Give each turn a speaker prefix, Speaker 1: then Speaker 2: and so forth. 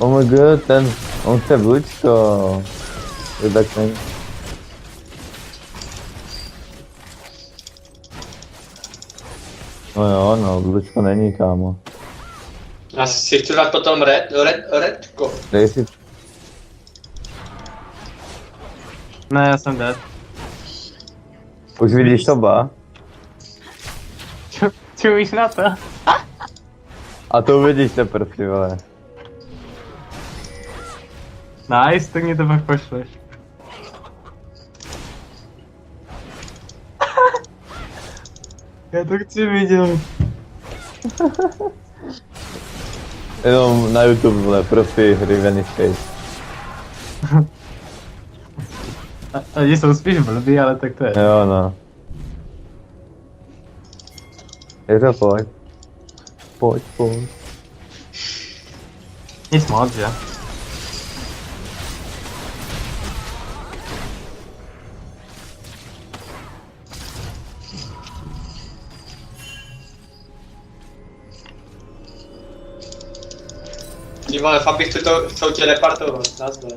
Speaker 1: OMG, on chce vlučko. Tak není. No jo, no, vlučko není, kámo.
Speaker 2: Já si chci dát potom redko.
Speaker 1: Dej si,
Speaker 3: Ne, já jsem dead.
Speaker 1: už vidíš soba?
Speaker 3: Čumíš na to?
Speaker 1: A to uvidíš teprve, ty vole.
Speaker 3: Nice, tak mě to pak pošleš. Já to chci vidět.
Speaker 1: Jenom na YouTube, vole, profi hry Venice.
Speaker 3: Oni jsou spíš blbý, ale tak to je.
Speaker 1: Jo, no. Jiřo, pojď. Pojď.
Speaker 3: Nic moc, že?
Speaker 2: Ty vole, fakt bych to chtěl tě repartovat, nazdar.